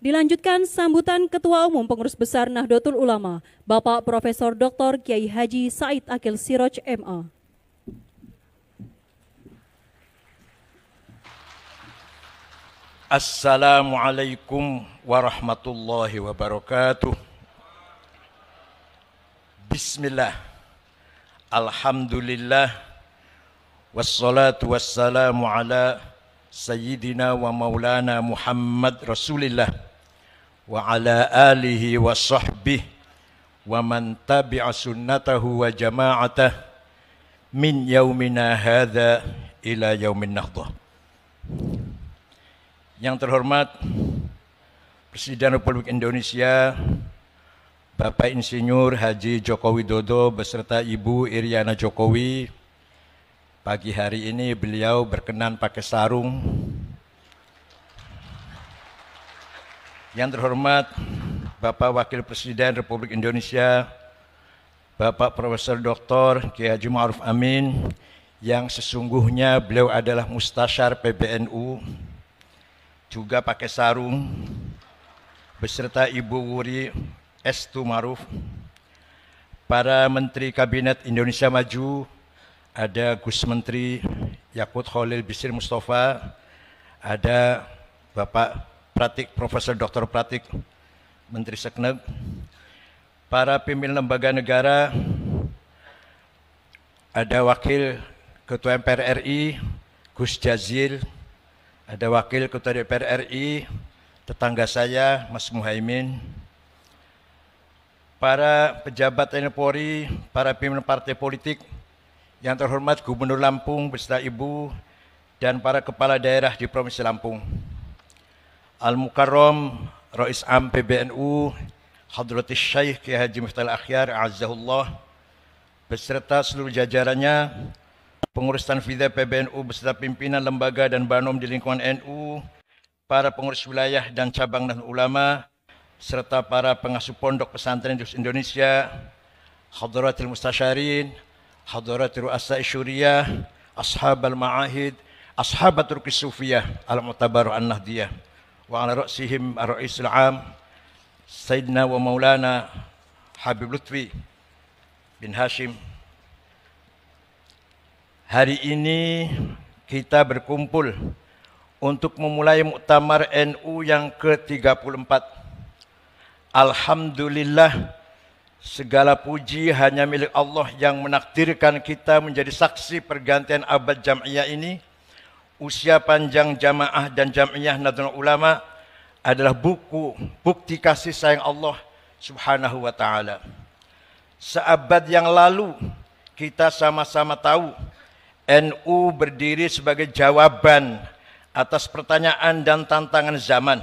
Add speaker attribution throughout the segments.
Speaker 1: Dilanjutkan sambutan Ketua Umum Pengurus Besar Nahdlatul Ulama, Bapak Profesor Dr. Kiai Haji Said Akil Siroj MA.
Speaker 2: Assalamualaikum warahmatullahi wabarakatuh. Bismillah, alhamdulillah, wassalatu wassalamu ala sayyidina wa maulana Muhammad Rasulillah wa ala alihi wa sahbihi wa man tabi'a sunnatahu wa jama'atah min yaumina hadha ila yaumin nahdah. Yang terhormat Presiden Republik Indonesia Bapak Insinyur Haji Joko Widodo beserta Ibu Iriana Jokowi, pagi hari ini beliau berkenan pakai sarung. Yang terhormat Bapak Wakil Presiden Republik Indonesia Bapak Profesor Dr. Kiai Haji Ma'ruf Amin, yang sesungguhnya beliau adalah Mustasyar PBNU, juga pakai sarung, beserta Ibu Wuri Estu Ma'ruf, para Menteri Kabinet Indonesia Maju, ada Gus Menteri Yakut Khalil Bisri Mustafa, ada Bapak Pratik, Profesor Dr. Pratik, Menteri Sekneg, para pimpinan lembaga negara, ada Wakil Ketua MPR RI, Gus Jazil, ada Wakil Ketua DPR RI, tetangga saya, Mas Muhaimin, para pejabat TNI Polri, para pimpinan partai politik, yang terhormat Gubernur Lampung beserta Ibu, dan para kepala daerah di Provinsi Lampung. Al-Mukarram Rais Am PBNU, Hadratus Syekh Kiai Haji Miftahul Akhyar, Azzahullah, beserta seluruh jajarannya, pengurus Tanfidha PBNU beserta pimpinan lembaga dan banom di lingkungan NU, para pengurus wilayah dan cabang Nahdlatul Ulama, serta para pengasuh pondok pesantren di Indonesia, Hadratil Mustasyarin, Hadratil Ru'asai Syuriyah, Ashabal Ma'ahid, Ashabatul Qisufiyah, Al-Mu'tabaru An-Nahdiyah, wa ala ra'sihim ar-ra'isul 'am Sayyidina wa Maulana Habib Lutfi bin Hashim. Hari ini kita berkumpul untuk memulai muktamar NU yang ke-34. Alhamdulillah, segala puji hanya milik Allah yang menakdirkan kita menjadi saksi pergantian abad jam'iyah ini. Usia panjang jamaah dan jam'iyah Nahdlatul Ulama adalah bukti kasih sayang Allah Subhanahu wa ta'ala. Seabad yang lalu kita sama-sama tahu NU berdiri sebagai jawaban atas pertanyaan dan tantangan zaman.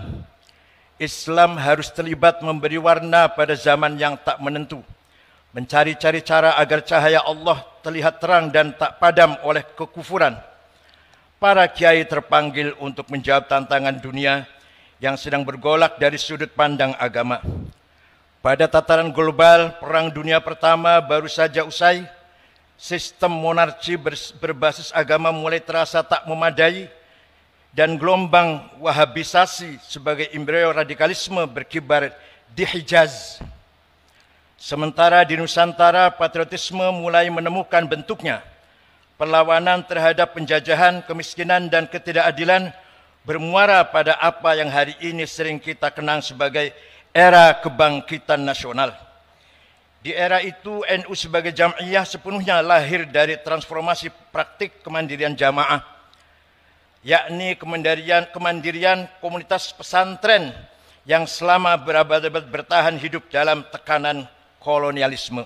Speaker 2: Islam harus terlibat memberi warna pada zaman yang tak menentu, mencari-cari cara agar cahaya Allah terlihat terang dan tak padam oleh kekufuran. Para kiai terpanggil untuk menjawab tantangan dunia yang sedang bergolak dari sudut pandang agama. Pada tataran global, Perang Dunia Pertama baru saja usai. Sistem monarki berbasis agama mulai terasa tak memadai, dan gelombang wahabisasi sebagai embrio radikalisme berkibar di Hijaz. Sementara di Nusantara, patriotisme mulai menemukan bentuknya. Perlawanan terhadap penjajahan, kemiskinan, dan ketidakadilan bermuara pada apa yang hari ini sering kita kenang sebagai era kebangkitan nasional. Di era itu, NU sebagai jam'iyah sepenuhnya lahir dari transformasi praktik kemandirian jamaah, yakni kemandirian komunitas pesantren yang selama berabad-abad bertahan hidup dalam tekanan kolonialisme.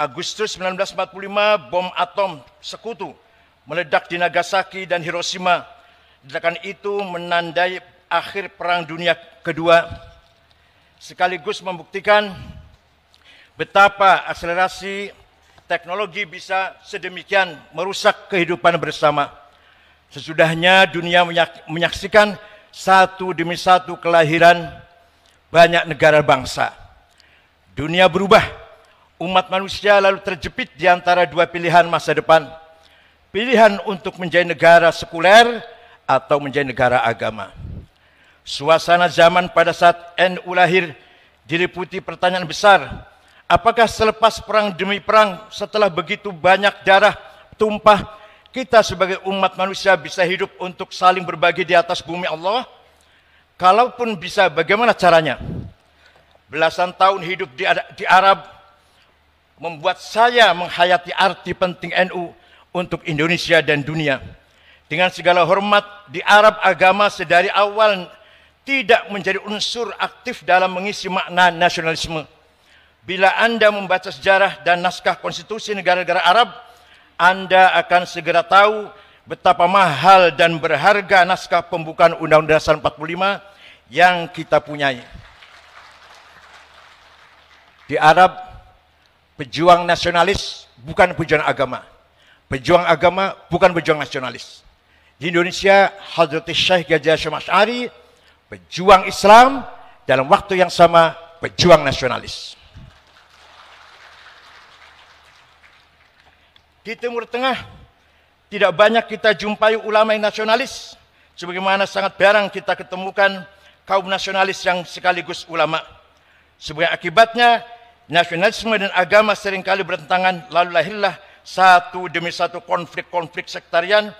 Speaker 2: Agustus 1945, bom atom sekutu meledak di Nagasaki dan Hiroshima. Ledakan itu menandai akhir Perang Dunia Kedua, sekaligus membuktikan betapa akselerasi teknologi bisa sedemikian merusak kehidupan bersama. Sesudahnya dunia menyaksikan satu demi satu kelahiran banyak negara bangsa. Dunia berubah, umat manusia lalu terjepit di antara dua pilihan masa depan. Pilihan untuk menjadi negara sekuler atau menjadi negara agama. Suasana zaman pada saat NU lahir diliputi pertanyaan besar. Apakah selepas perang demi perang, setelah begitu banyak darah tumpah, kita sebagai umat manusia bisa hidup untuk saling berbagi di atas bumi Allah? Kalaupun bisa, bagaimana caranya? Belasan tahun hidup di Arab membuat saya menghayati arti penting NU untuk Indonesia dan dunia. Dengan segala hormat, di Arab agama sedari awal tidak menjadi unsur aktif dalam mengisi makna nasionalisme. Bila Anda membaca sejarah dan naskah konstitusi negara-negara Arab, Anda akan segera tahu betapa mahal dan berharga naskah pembukaan Undang-Undang Dasar 45 yang kita punyai. Di Arab, pejuang nasionalis bukan pejuang agama. Pejuang agama bukan pejuang nasionalis. Di Indonesia, Hadrat Syekh Ghazi Hasyim Asy'ari, pejuang Islam, dalam waktu yang sama pejuang nasionalis. Di Timur Tengah, tidak banyak kita jumpai ulama yang nasionalis, sebagaimana sangat jarang kita ketemukan kaum nasionalis yang sekaligus ulama. Sebagai akibatnya, nasionalisme dan agama seringkali bertentangan, lalu lahirlah satu demi satu konflik-konflik sektarian.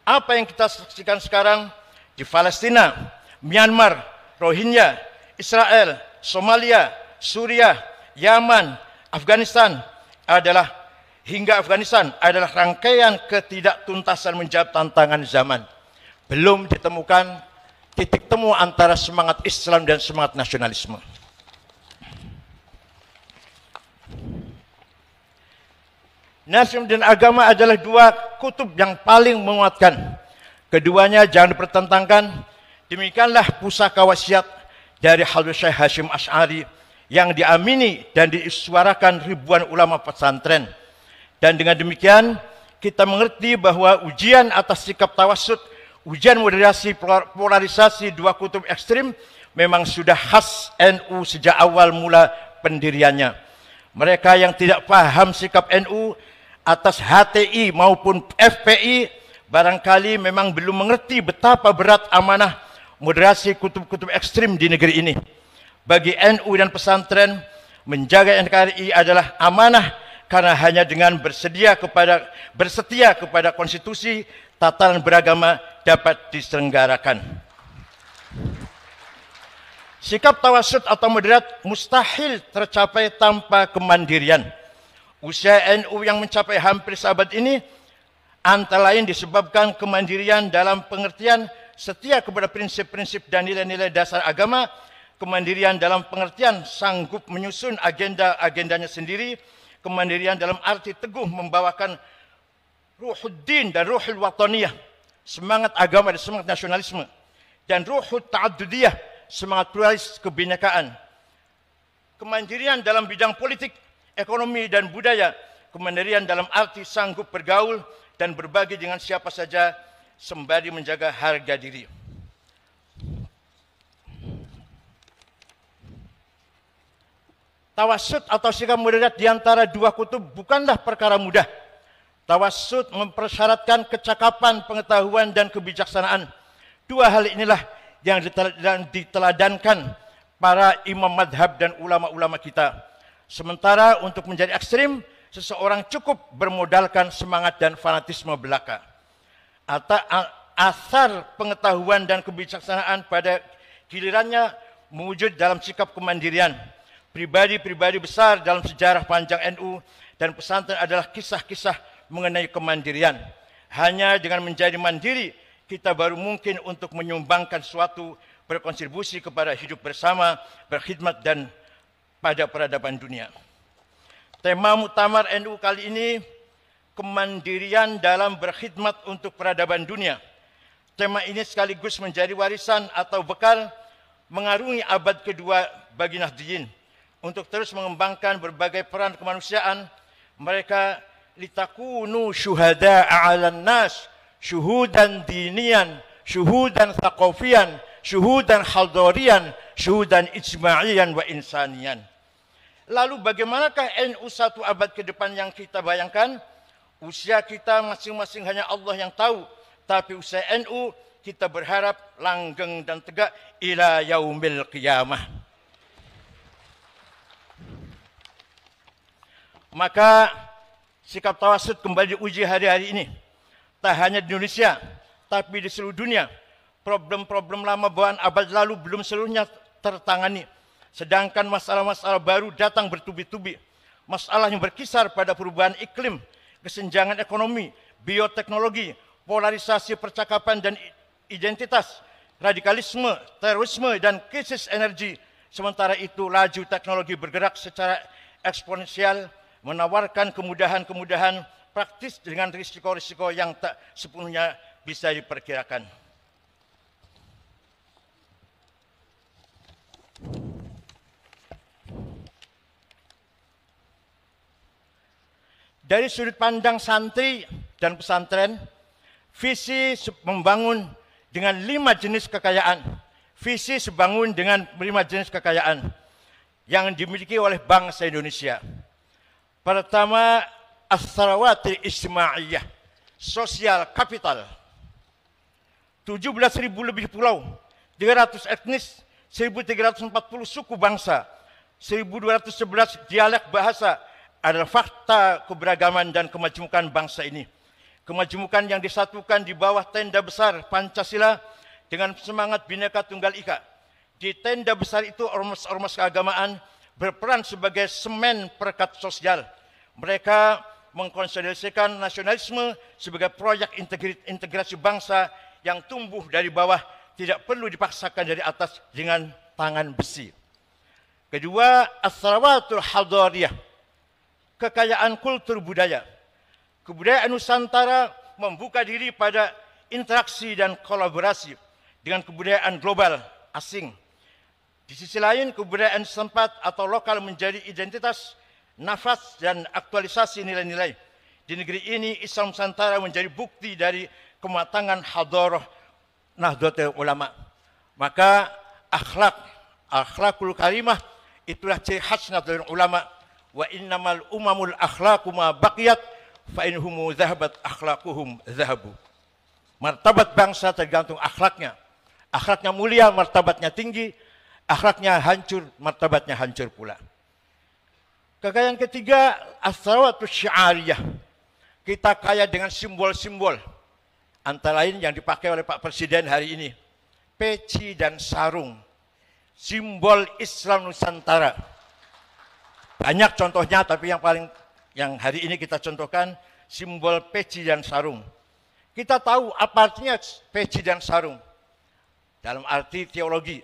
Speaker 2: Apa yang kita saksikan sekarang di Palestina, Myanmar, Rohingya, Israel, Somalia, Suriah, Yaman, Afghanistan hingga Afghanistan adalah rangkaian ketidaktuntasan menjawab tantangan zaman. Belum ditemukan titik temu antara semangat Islam dan semangat nasionalisme. Nasionalisme dan agama adalah dua kutub yang paling menguatkan. Keduanya jangan dipertentangkan. Demikianlah pusaka wasiat dari Hadrat Syekh Hasyim Asy'ari yang diamini dan disuarakan ribuan ulama pesantren. Dan dengan demikian kita mengerti bahwa ujian atas sikap tawassut, ujian moderasi polarisasi dua kutub ekstrim memang sudah khas NU sejak awal mula pendiriannya. Mereka yang tidak paham sikap NU atas HTI maupun FPI barangkali memang belum mengerti betapa berat amanah moderasi kutub-kutub ekstrim di negeri ini. Bagi NU dan pesantren, menjaga NKRI adalah amanah karena hanya dengan bersetia kepada konstitusi, tatanan beragama dapat diselenggarakan. Sikap tawassut atau moderat mustahil tercapai tanpa kemandirian. Usia NU yang mencapai hampir seabad ini antara lain disebabkan kemandirian dalam pengertian setia kepada prinsip-prinsip dan nilai-nilai dasar agama, kemandirian dalam pengertian sanggup menyusun agenda-agendanya sendiri, kemandirian dalam arti teguh membawakan ruhuddin dan ruhul wataniyah, semangat agama dan semangat nasionalisme, dan ruhul ta'addudiyah, semangat pluralis kebinekaan. Kemandirian dalam bidang politik, ekonomi dan budaya, kemandirian dalam arti sanggup bergaul dan berbagi dengan siapa saja sembari menjaga harga diri. Tawassut atau sikap moderat di antara dua kutub bukanlah perkara mudah. Tawassut mempersyaratkan kecakapan, pengetahuan dan kebijaksanaan. Dua hal inilah yang diteladankan para imam madhab dan ulama-ulama kita. Sementara untuk menjadi ekstrim, seseorang cukup bermodalkan semangat dan fanatisme belaka. Asar pengetahuan dan kebijaksanaan pada gilirannya mewujud dalam sikap kemandirian. Pribadi-pribadi besar dalam sejarah panjang NU dan pesantren adalah kisah-kisah mengenai kemandirian. Hanya dengan menjadi mandiri, kita baru mungkin untuk menyumbangkan suatu, berkontribusi kepada hidup bersama, berkhidmat dan pada peradaban dunia. Tema muktamar NU kali ini, kemandirian dalam berkhidmat untuk peradaban dunia. Tema ini sekaligus menjadi warisan atau bekal mengarungi abad kedua bagi Nahdliyin. Untuk terus mengembangkan berbagai peran kemanusiaan, mereka litakunu syuhada'a 'alan nas, syuhudan dinian, syuhudan thaqafiyan, syuhudan haldorian, syuhudan ijma'iyan wa insanian. Lalu bagaimanakah NU satu abad ke depan yang kita bayangkan? Usia kita masing-masing hanya Allah yang tahu. Tapi usia NU kita berharap langgeng dan tegak ila yaumil qiyamah. Maka sikap tawasud kembali diuji hari-hari ini. Tak hanya di Indonesia, tapi di seluruh dunia. Problem-problem lama bawaan abad lalu belum seluruhnya tertangani. Sedangkan masalah-masalah baru datang bertubi-tubi. Masalah yang berkisar pada perubahan iklim, kesenjangan ekonomi, bioteknologi, polarisasi percakapan dan identitas, radikalisme, terorisme, dan krisis energi. Sementara itu, laju teknologi bergerak secara eksponensial, menawarkan kemudahan-kemudahan praktis dengan risiko-risiko yang tak sepenuhnya bisa diperkirakan. Dari sudut pandang santri dan pesantren, visi membangun dengan 5 jenis kekayaan. Visi sebangun dengan 5 jenis kekayaan yang dimiliki oleh bangsa Indonesia. Pertama, as-sarawatil ijtimaiyah, sosial kapital. 17.000 lebih pulau, 300 etnis, 1.340 suku bangsa, 1.211 dialek bahasa adalah fakta keberagaman dan kemajemukan bangsa ini. Kemajemukan yang disatukan di bawah tenda besar Pancasila dengan semangat Bhinneka Tunggal Ika. Di tenda besar itu ormas-ormas keagamaan berperan sebagai semen perekat sosial. Mereka mengkonsolidasikan nasionalisme sebagai proyek integrasi bangsa yang tumbuh dari bawah, tidak perlu dipaksakan dari atas dengan tangan besi. Kedua, as-sarawatul hadariyah, kekayaan kultur budaya. Kebudayaan Nusantara membuka diri pada interaksi dan kolaborasi dengan kebudayaan global asing. Di sisi lain, kebudayaan setempat atau lokal menjadi identitas, nafas, dan aktualisasi nilai-nilai. Di negeri ini, Islam Nusantara menjadi bukti dari kematangan hadarah Nahdlatul Ulama. Maka akhlakul karimah itulah ciri khas Nahdlatul Ulama. Wa innamal umamul akhlaqu ma baqiyat fa inhumu dhahabat akhlaquhum dhahabu. Martabat bangsa tergantung akhlaknya. Akhlaknya mulia, martabatnya tinggi. Akhlaknya hancur, martabatnya hancur pula. Kekayaan ketiga, as-sarawatus syiariyah. Kita kaya dengan simbol-simbol. Antara lain yang dipakai oleh Pak Presiden hari ini. Peci dan sarung. Simbol Islam Nusantara. Banyak contohnya, tapi yang hari ini kita contohkan, simbol peci dan sarung. Kita tahu apa artinya peci dan sarung. Dalam arti teologi.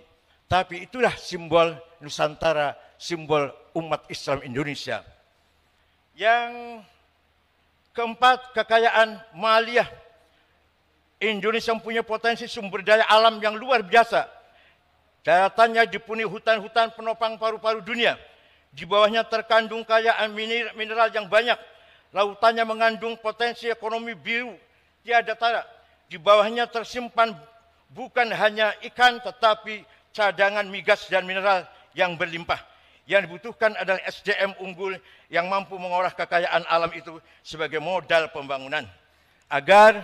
Speaker 2: Tapi itulah simbol Nusantara, simbol umat Islam Indonesia. Yang keempat, kekayaan maliyah. Indonesia mempunyai potensi sumber daya alam yang luar biasa. Daratannya dipenuhi hutan-hutan penopang paru-paru dunia. Di bawahnya terkandung kekayaan mineral yang banyak. Lautannya mengandung potensi ekonomi biru tiada tara. Di bawahnya tersimpan bukan hanya ikan, tetapi cadangan migas dan mineral yang berlimpah. Yang dibutuhkan adalah SDM unggul yang mampu mengolah kekayaan alam itu sebagai modal pembangunan. Agar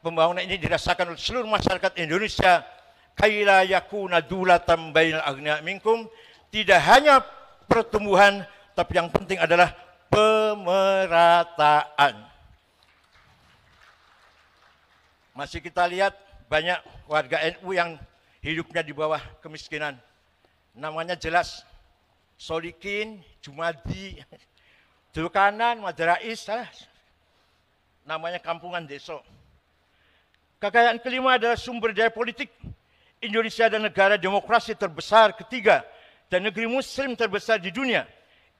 Speaker 2: pembangunan ini dirasakan oleh seluruh masyarakat Indonesia, kaila yakuna dulatan bainal aghnia minkum, tidak hanya pertumbuhan, tapi yang penting adalah pemerataan. Masih kita lihat banyak warga NU yang hidupnya di bawah kemiskinan. Namanya jelas Solikin, Jumadi, Dulkanan, Maderais, namanya kampungan desa. Kekayaan kelima adalah sumber daya politik. Indonesia adalah negara demokrasi terbesar ketiga dan negeri muslim terbesar di dunia.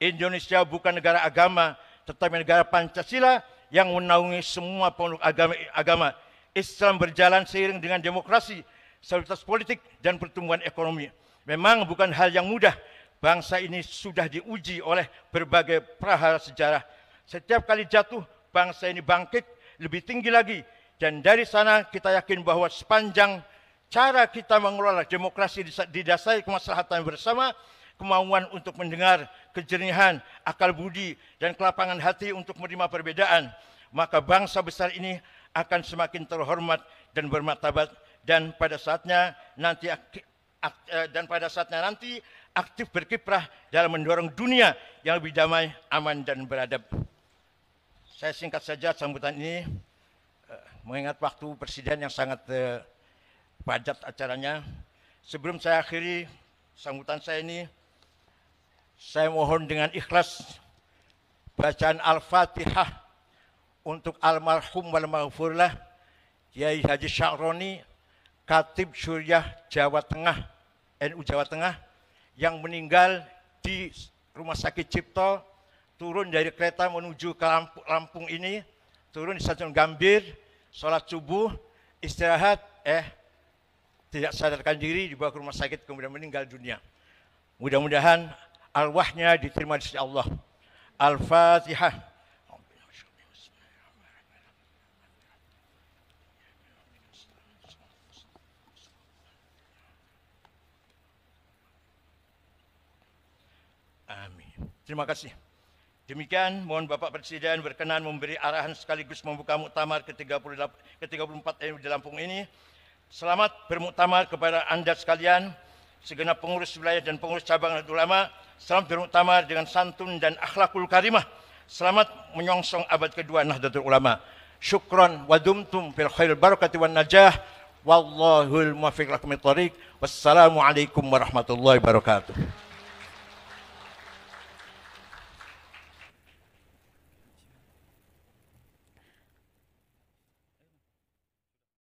Speaker 2: Indonesia bukan negara agama, tetapi negara Pancasila yang menaungi semua pemeluk agama. Islam berjalan seiring dengan demokrasi, stabilitas politik, dan pertumbuhan ekonomi. Memang bukan hal yang mudah. Bangsa ini sudah diuji oleh berbagai prahara sejarah. Setiap kali jatuh, bangsa ini bangkit lebih tinggi lagi. Dan dari sana kita yakin bahwa sepanjang cara kita mengelola demokrasi didasari kemaslahatan bersama, kemauan untuk mendengar, kejernihan, akal budi, dan kelapangan hati untuk menerima perbedaan, maka bangsa besar ini akan semakin terhormat dan bermartabat dan pada saatnya nanti aktif berkiprah dalam mendorong dunia yang lebih damai, aman dan beradab. Saya singkat saja sambutan ini mengingat waktu Presiden yang sangat padat acaranya. Sebelum saya akhiri sambutan saya ini, saya mohon dengan ikhlas bacaan Al-Fatihah untuk almarhum wal maghfurlah Kiai Haji Sya'roni, Khatib Syuriah Jawa Tengah, NU Jawa Tengah, yang meninggal di Rumah Sakit Cipto, turun dari kereta menuju ke Lampung ini, turun di Stasiun Gambir, sholat subuh, istirahat, tidak sadarkan diri, dibawa ke rumah sakit, kemudian meninggal dunia. Mudah-mudahan arwahnya diterima di sisi Allah. Al-Fatihah. Amin. Terima kasih. Demikian, mohon Bapak Presiden berkenan memberi arahan sekaligus membuka muktamar ke-34 NU di Lampung ini. Selamat bermuktamar kepada Anda sekalian, segenap pengurus wilayah dan pengurus cabang Nahdlatul Ulama. Selamat bermuktamar dengan santun dan akhlakul karimah. Selamat menyongsong abad kedua Nahdlatul Ulama. Syukran wa dumtum fil khairil barakati wan najah. Wallahul muwaffiq lakum lit thariq. Wassalamualaikum warahmatullahi wabarakatuh.